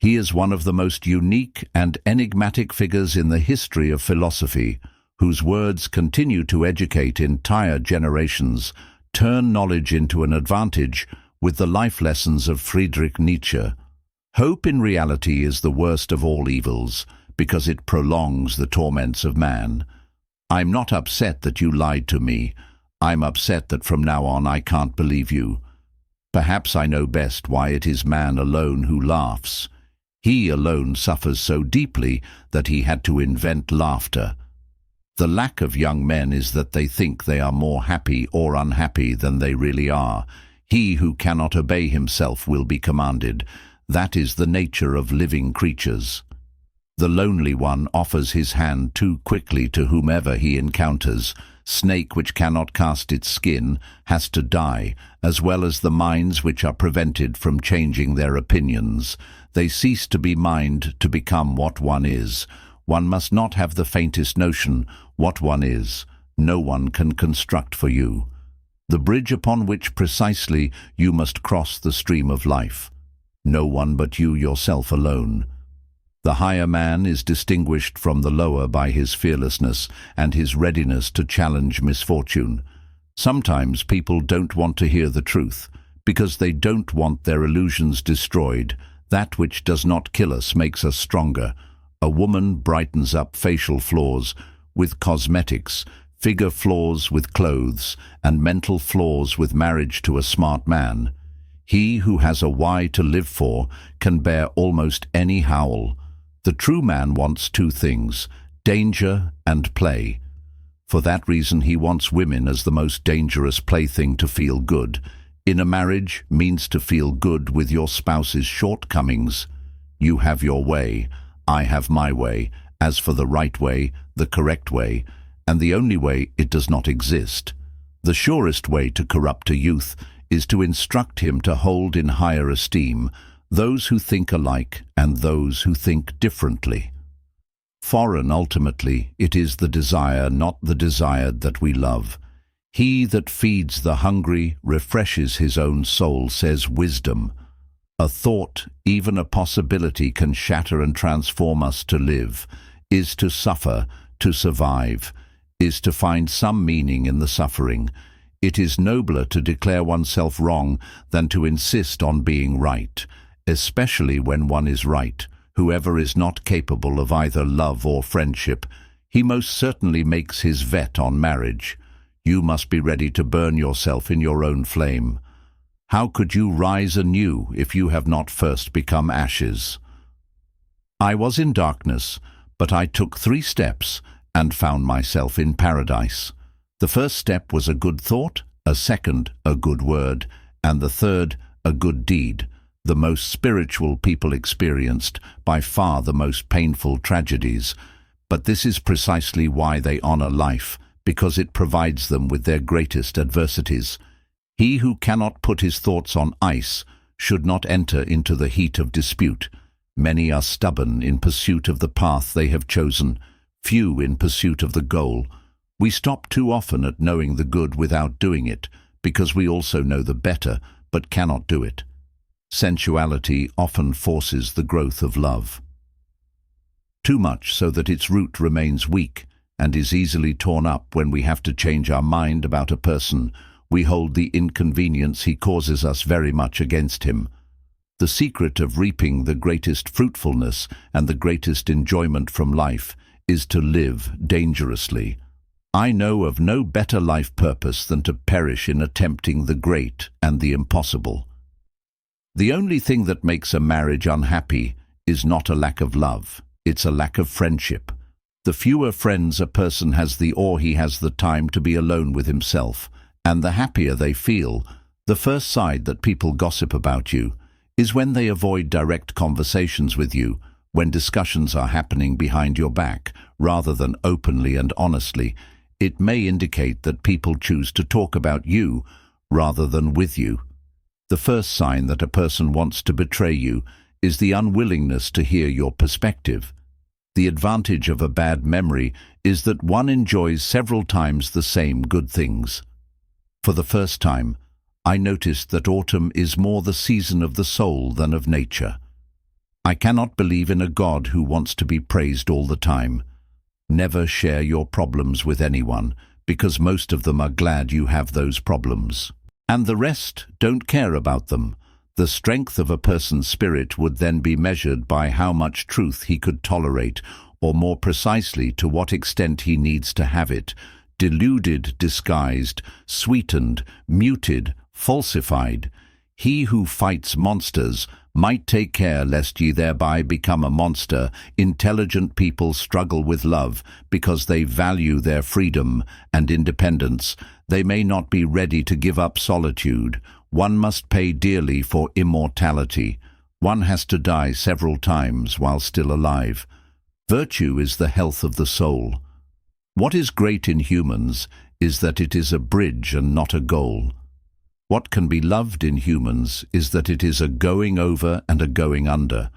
He is one of the most unique and enigmatic figures in the history of philosophy, whose words continue to educate entire generations, turn knowledge into an advantage with the life lessons of Friedrich Nietzsche. Hope in reality is the worst of all evils, because it prolongs the torments of man. I'm not upset that you lied to me. I'm upset that from now on I can't believe you. Perhaps I know best why it is man alone who laughs. He alone suffers so deeply that he had to invent laughter. The lack of young men is that they think they are more happy or unhappy than they really are. He who cannot obey himself will be commanded. That is the nature of living creatures. The lonely one offers his hand too quickly to whomever he encounters. Snake which cannot cast its skin has to die, as well as the minds which are prevented from changing their opinions. They cease to be mind to become what one is. One must not have the faintest notion what one is. No one can construct for you the bridge upon which precisely you must cross the stream of life. No one but you yourself alone. The higher man is distinguished from the lower by his fearlessness and his readiness to challenge misfortune. Sometimes people don't want to hear the truth, because they don't want their illusions destroyed. That which does not kill us makes us stronger. A woman brightens up facial flaws with cosmetics, figure flaws with clothes, and mental flaws with marriage to a smart man. He who has a why to live for can bear almost any howl. The true man wants two things: danger and play. For that reason he wants women as the most dangerous plaything to feel good. In a marriage means to feel good with your spouse's shortcomings. You have your way, I have my way. As for the right way, the correct way, and the only way, it does not exist. The surest way to corrupt a youth is to instruct him to hold in higher esteem those who think alike and those who think differently. Foreign, ultimately, it is the desire, not the desired, that we love. He that feeds the hungry refreshes his own soul, says wisdom. A thought, even a possibility, can shatter and transform us. To live is to suffer, to survive is to find some meaning in the suffering. It is nobler to declare oneself wrong than to insist on being right, especially when one is right. Whoever is not capable of either love or friendship, he most certainly makes his bet on marriage. You must be ready to burn yourself in your own flame. How could you rise anew if you have not first become ashes? I was in darkness, but I took 3 steps and found myself in paradise. The first step was a good thought, a second a good word, and the third a good deed. The most spiritual people experienced by far the most painful tragedies, but this is precisely why they honor life, because it provides them with their greatest adversities. He who cannot put his thoughts on ice should not enter into the heat of dispute. Many are stubborn in pursuit of the path they have chosen, few in pursuit of the goal. We stop too often at knowing the good without doing it, because we also know the better, but cannot do it. Sensuality often forces the growth of love. Too much so that its root remains weak and is easily torn up when we have to change our mind about a person. We hold the inconvenience he causes us very much against him. The secret of reaping the greatest fruitfulness and the greatest enjoyment from life is to live dangerously. I know of no better life purpose than to perish in attempting the great and the impossible. The only thing that makes a marriage unhappy is not a lack of love, it's a lack of friendship. The fewer friends a person has, the more he has the time to be alone with himself, and the happier they feel. The first side that people gossip about you is when they avoid direct conversations with you, when discussions are happening behind your back rather than openly and honestly. It may indicate that people choose to talk about you rather than with you. The first sign that a person wants to betray you is the unwillingness to hear your perspective. The advantage of a bad memory is that one enjoys several times the same good things. For the first time, I noticed that autumn is more the season of the soul than of nature. I cannot believe in a God who wants to be praised all the time. Never share your problems with anyone, because most of them are glad you have those problems. And the rest don't care about them. The strength of a person's spirit would then be measured by how much truth he could tolerate, or more precisely, to what extent he needs to have it, deluded, disguised, sweetened, muted, falsified. He who fights monsters might take care lest ye thereby become a monster. Intelligent people struggle with love because they value their freedom and independence. They may not be ready to give up solitude. One must pay dearly for immortality. One has to die several times while still alive. Virtue is the health of the soul. What is great in humans is that it is a bridge and not a goal. What can be loved in humans is that it is a going over and a going under.